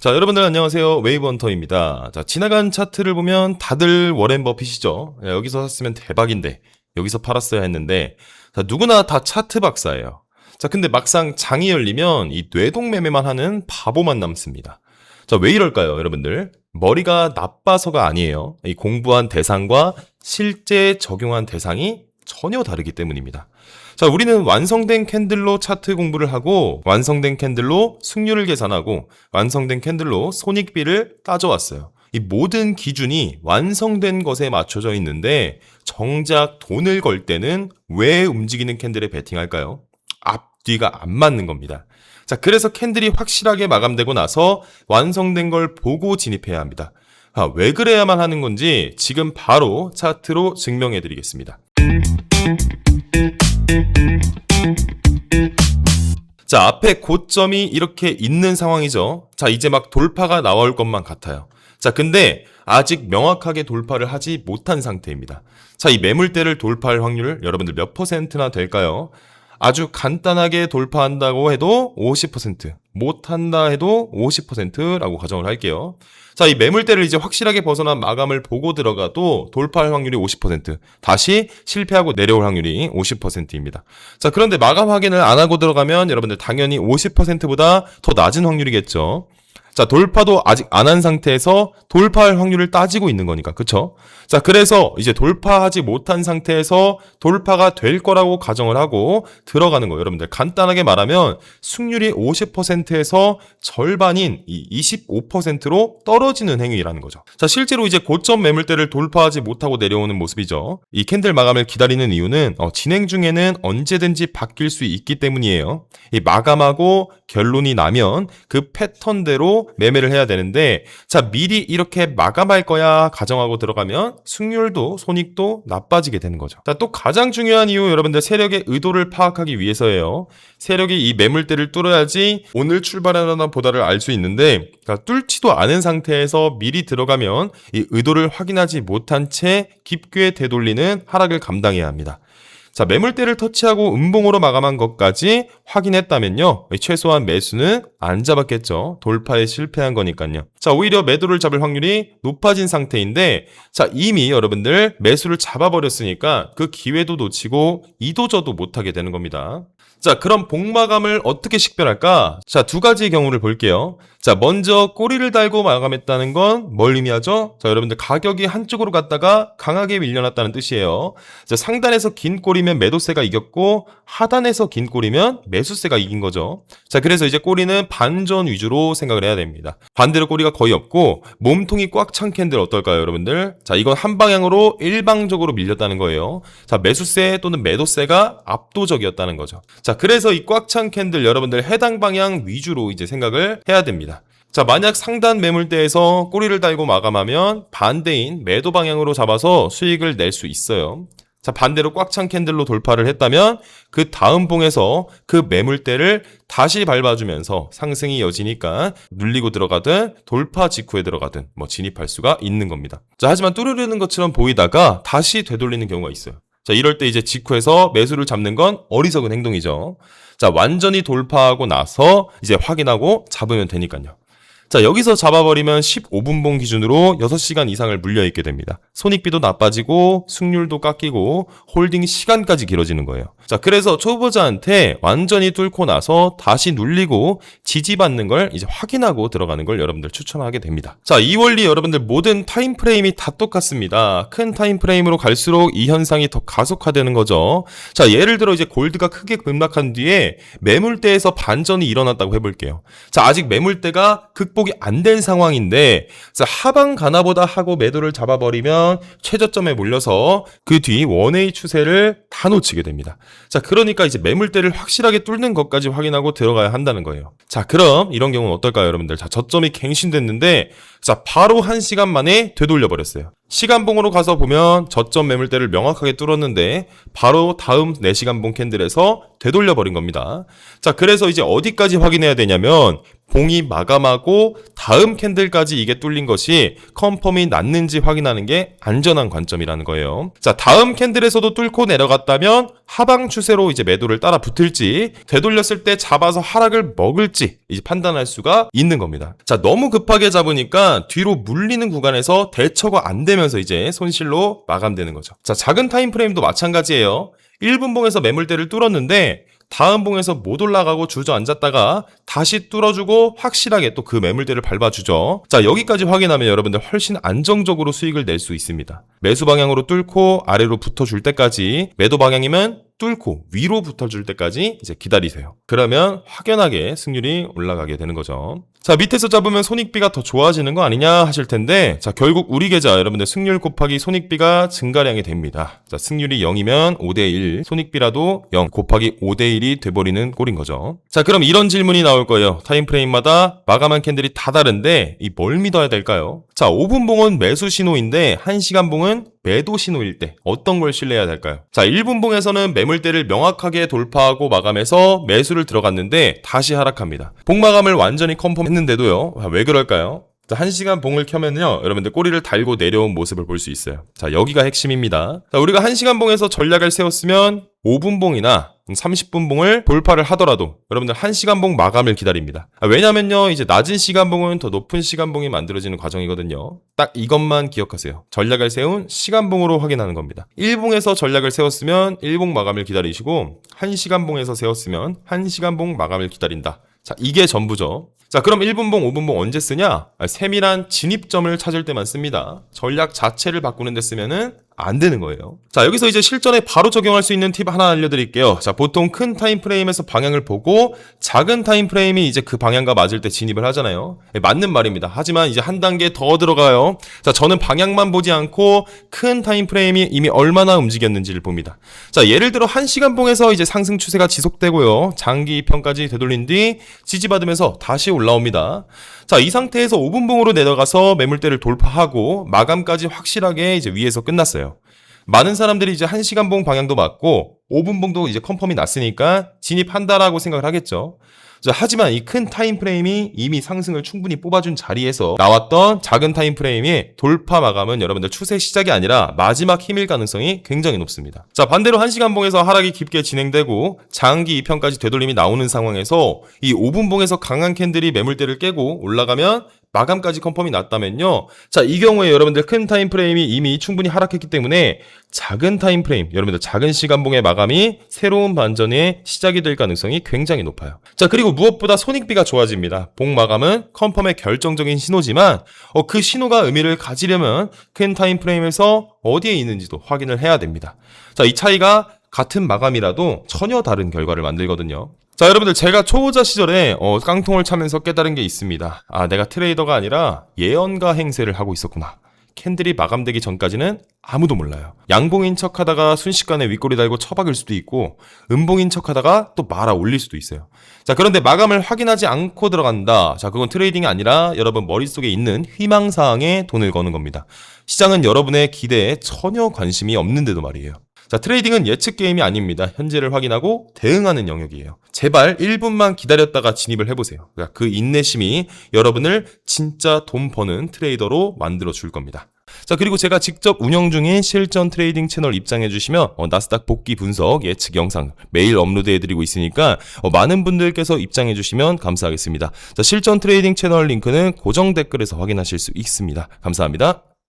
자, 여러분들 안녕하세요. 웨이브헌터입니다. 자, 지나간 차트를 보면 다들 워렌 버핏이죠. 야, 여기서 샀으면 대박인데, 여기서 팔았어야 했는데, 자, 누구나 다 차트 박사예요. 자, 근데 막상 장이 열리면 이 뇌동매매만 하는 바보만 남습니다. 자, 왜 이럴까요, 여러분들? 머리가 나빠서가 아니에요. 이 공부한 대상과 실제 적용한 대상이 전혀 다르기 때문입니다. 자, 우리는 완성된 캔들로 차트 공부를 하고 완성된 캔들로 승률을 계산하고 완성된 캔들로 손익비를 따져왔어요. 이 모든 기준이 완성된 것에 맞춰져 있는데 정작 돈을 걸 때는 왜 움직이는 캔들에 베팅할까요? 앞뒤가 안 맞는 겁니다. 자, 그래서 캔들이 확실하게 마감되고 나서 완성된 걸 보고 진입해야 합니다. 왜 그래야만 하는 건지 지금 바로 차트로 증명해 드리겠습니다. 자, 앞에 고점이 이렇게 있는 상황이죠. 자, 이제 막 돌파가 나올 것만 같아요. 자, 근데 아직 명확하게 돌파를 하지 못한 상태입니다. 자, 이 매물대를 돌파할 확률 여러분들 몇 퍼센트나 될까요? 아주 간단하게 돌파한다고 해도 50%, 못한다 해도 50%라고 가정을 할게요. 자, 이 매물대를 이제 확실하게 벗어난 마감을 보고 들어가도 돌파할 확률이 50%, 다시 실패하고 내려올 확률이 50%입니다. 자, 그런데 마감 확인을 안 하고 들어가면 여러분들 당연히 50%보다 더 낮은 확률이겠죠. 자, 돌파도 아직 안 한 상태에서 돌파할 확률을 따지고 있는 거니까, 그쵸? 자, 그래서 이제 돌파하지 못한 상태에서 돌파가 될 거라고 가정을 하고 들어가는 거예요. 여러분들 간단하게 말하면 승률이 50%에서 절반인 이 25%로 떨어지는 행위라는 거죠. 자, 실제로 이제 고점 매물대를 돌파하지 못하고 내려오는 모습이죠. 이 캔들 마감을 기다리는 이유는 진행 중에는 언제든지 바뀔 수 있기 때문이에요. 이 마감하고 결론이 나면 그 패턴대로 매매를 해야 되는데, 자, 미리 이렇게 마감할 거야 가정하고 들어가면 승률도 손익도 나빠지게 되는 거죠. 자, 또 가장 중요한 이유 여러분들 세력의 의도를 파악하기 위해서예요. 세력이 이 매물대를 뚫어야지 오늘 출발하나 보다를 알 수 있는데, 그러니까 뚫지도 않은 상태에서 미리 들어가면 이 의도를 확인하지 못한 채 깊게 되돌리는 하락을 감당해야 합니다. 자, 매물대를 터치하고 음봉으로 마감한 것까지 확인했다면요, 최소한 매수는 안 잡았겠죠. 돌파에 실패한 거니까요. 자, 오히려 매도를 잡을 확률이 높아진 상태인데, 자, 이미 여러분들 매수를 잡아버렸으니까 그 기회도 놓치고 이도저도 못하게 되는 겁니다. 자, 그럼 복마감을 어떻게 식별할까? 자, 두 가지 경우를 볼게요. 자, 먼저 꼬리를 달고 마감했다는 건 뭘 의미하죠? 자, 여러분들 가격이 한쪽으로 갔다가 강하게 밀려났다는 뜻이에요. 자, 상단에서 긴 꼬리면 매도세가 이겼고 하단에서 긴 꼬리면 매수세가 이긴 거죠. 자, 그래서 이제 꼬리는 반전 위주로 생각을 해야 됩니다. 반대로 꼬리가 거의 없고 몸통이 꽉 찬 캔들 어떨까요, 여러분들? 자, 이건 한 방향으로 일방적으로 밀렸다는 거예요. 자, 매수세 또는 매도세가 압도적이었다는 거죠. 자, 그래서 이 꽉 찬 캔들 여러분들 해당 방향 위주로 이제 생각을 해야 됩니다. 자, 만약 상단 매물대에서 꼬리를 달고 마감하면 반대인 매도 방향으로 잡아서 수익을 낼 수 있어요. 자, 반대로 꽉 찬 캔들로 돌파를 했다면 그 다음 봉에서 그 매물대를 다시 밟아주면서 상승이 이어지니까 눌리고 들어가든 돌파 직후에 들어가든 진입할 수가 있는 겁니다. 자, 하지만 뚫으려는 것처럼 보이다가 다시 되돌리는 경우가 있어요. 자, 이럴 때 이제 직후에서 매수를 잡는 건 어리석은 행동이죠. 자, 완전히 돌파하고 나서 이제 확인하고 잡으면 되니까요. 자, 여기서 잡아버리면 15분봉 기준으로 6시간 이상을 물려있게 됩니다. 손익비도 나빠지고 승률도 깎이고 홀딩 시간까지 길어지는 거예요. 자, 그래서 초보자한테 완전히 뚫고 나서 다시 눌리고 지지받는 걸 이제 확인하고 들어가는 걸 여러분들 추천하게 됩니다. 자, 이 원리 여러분들 모든 타임프레임이 다 똑같습니다. 큰 타임프레임으로 갈수록 이 현상이 더 가속화되는 거죠. 자, 예를 들어 이제 골드가 크게 급락한 뒤에 매물대에서 반전이 일어났다고 해볼게요. 자, 아직 매물대가 극복이 안 된 상황인데, 자, 하방 가나보다 하고 매도를 잡아버리면 최저점에 몰려서 그 뒤 원웨이 추세를 다 놓치게 됩니다. 자, 그러니까 이제 매물대를 확실하게 뚫는 것까지 확인하고 들어가야 한다는 거예요. 자, 그럼 이런 경우는 어떨까요, 여러분들? 자, 저점이 갱신됐는데, 자, 바로 1시간 만에 되돌려 버렸어요. 시간봉으로 가서 보면 저점 매물대를 명확하게 뚫었는데 바로 다음 4시간봉 캔들에서 되돌려 버린 겁니다. 자, 그래서 이제 어디까지 확인해야 되냐면 봉이 마감하고 다음 캔들까지 이게 뚫린 것이 컨펌이 났는지 확인하는 게 안전한 관점이라는 거예요. 자, 다음 캔들에서도 뚫고 내려갔다면 하방 추세로 이제 매도를 따라 붙을지, 되돌렸을 때 잡아서 하락을 먹을지 이제 판단할 수가 있는 겁니다. 자, 너무 급하게 잡으니까 뒤로 물리는 구간에서 대처가 안 되면서 이제 손실로 마감되는 거죠. 자, 작은 타임프레임도 마찬가지예요. 1분봉에서 매물대를 뚫었는데 다음 봉에서 못 올라가고 주저앉았다가 다시 뚫어주고 확실하게 또 그 매물대를 밟아주죠. 자, 여기까지 확인하면 여러분들 훨씬 안정적으로 수익을 낼 수 있습니다. 매수 방향으로 뚫고 아래로 붙어줄 때까지, 매도 방향이면 뚫고 위로 붙어줄 때까지 이제 기다리세요. 그러면 확연하게 승률이 올라가게 되는 거죠. 자, 밑에서 잡으면 손익비가 더 좋아지는 거 아니냐 하실 텐데, 자, 결국 우리 계좌 여러분들 승률 곱하기 손익비가 증가량이 됩니다. 자, 승률이 0이면 5대1, 손익비라도 0 곱하기 5대1이 돼버리는 꼴인 거죠. 자, 그럼 이런 질문이 나올 거예요. 타임프레임마다 마감한 캔들이 다 다른데 이 뭘 믿어야 될까요? 자, 5분 봉은 매수 신호인데 1시간 봉은 매도 신호일 때 어떤 걸 신뢰해야 될까요? 자, 1분 봉에서는 매물대를 명확하게 돌파하고 마감해서 매수를 들어갔는데 다시 하락합니다. 봉 마감을 완전히 컨펌했는데도요. 왜 그럴까요? 자, 1시간 봉을 켜면요, 여러분들 꼬리를 달고 내려온 모습을 볼 수 있어요. 자, 여기가 핵심입니다. 자, 우리가 1시간 봉에서 전략을 세웠으면 5분 봉이나 30분 봉을 돌파를 하더라도 여러분들 1시간 봉 마감을 기다립니다. 왜냐면요, 이제 낮은 시간 봉은 더 높은 시간 봉이 만들어지는 과정이거든요. 딱 이것만 기억하세요. 전략을 세운 시간 봉으로 확인하는 겁니다. 1봉에서 전략을 세웠으면 1봉 마감을 기다리시고, 1시간 봉에서 세웠으면 1시간 봉 마감을 기다린다. 자, 이게 전부죠. 자, 그럼 1분봉, 5분봉 언제 쓰냐? 세밀한 진입점을 찾을 때만 씁니다. 전략 자체를 바꾸는 데 쓰면은 안 되는 거예요. 자, 여기서 이제 실전에 바로 적용할 수 있는 팁 하나 알려드릴게요. 자, 보통 큰 타임프레임에서 방향을 보고 작은 타임프레임이 이제 그 방향과 맞을 때 진입을 하잖아요. 맞는 말입니다. 하지만 이제 한 단계 더 들어가요. 자, 저는 방향만 보지 않고 큰 타임프레임이 이미 얼마나 움직였는지를 봅니다. 자, 예를 들어 1시간 봉에서 이제 상승 추세가 지속되고요. 장기 입형까지 되돌린 뒤 지지받으면서 다시 올라옵니다. 자, 이 상태에서 5분 봉으로 내려가서 매물대를 돌파하고 마감까지 확실하게 이제 위에서 끝났어요. 많은 사람들이 이제 1시간 봉 방향도 맞고 5분 봉도 이제 컨펌이 났으니까 진입한다라고 생각을 하겠죠. 자, 하지만 이 큰 타임프레임이 이미 상승을 충분히 뽑아준 자리에서 나왔던 작은 타임프레임의 돌파 마감은 여러분들 추세 시작이 아니라 마지막 힘일 가능성이 굉장히 높습니다. 자, 반대로 1시간 봉에서 하락이 깊게 진행되고 장기 2편까지 되돌림이 나오는 상황에서 이 5분 봉에서 강한 캔들이 매물대를 깨고 올라가면 마감까지 컨펌이 났다면요. 자, 이 경우에 여러분들 큰 타임프레임이 이미 충분히 하락했기 때문에 작은 타임프레임, 여러분들 작은 시간봉의 마감이 새로운 반전의 시작이 될 가능성이 굉장히 높아요. 자, 그리고 무엇보다 손익비가 좋아집니다. 봉 마감은 컨펌의 결정적인 신호지만 그 신호가 의미를 가지려면 큰 타임프레임에서 어디에 있는지도 확인을 해야 됩니다. 자, 이 차이가 같은 마감이라도 전혀 다른 결과를 만들거든요. 자, 여러분들 제가 초보자 시절에 깡통을 차면서 깨달은 게 있습니다. 아, 내가 트레이더가 아니라 예언가 행세를 하고 있었구나. 캔들이 마감되기 전까지는 아무도 몰라요. 양봉인 척 하다가 순식간에 윗꼬리 달고 처박을 수도 있고, 음봉인 척 하다가 또 말아 올릴 수도 있어요. 자, 그런데 마감을 확인하지 않고 들어간다. 자, 그건 트레이딩이 아니라 여러분 머릿속에 있는 희망사항에 돈을 거는 겁니다. 시장은 여러분의 기대에 전혀 관심이 없는데도 말이에요. 자, 트레이딩은 예측 게임이 아닙니다. 현재를 확인하고 대응하는 영역이에요. 제발 1분만 기다렸다가 진입을 해보세요. 그러니까 그 인내심이 여러분을 진짜 돈 버는 트레이더로 만들어 줄 겁니다. 자, 그리고 제가 직접 운영 중인 실전 트레이딩 채널 입장해 주시면 나스닥 복귀 분석 예측 영상 매일 업로드 해드리고 있으니까 많은 분들께서 입장해 주시면 감사하겠습니다. 자, 실전 트레이딩 채널 링크는 고정 댓글에서 확인하실 수 있습니다. 감사합니다.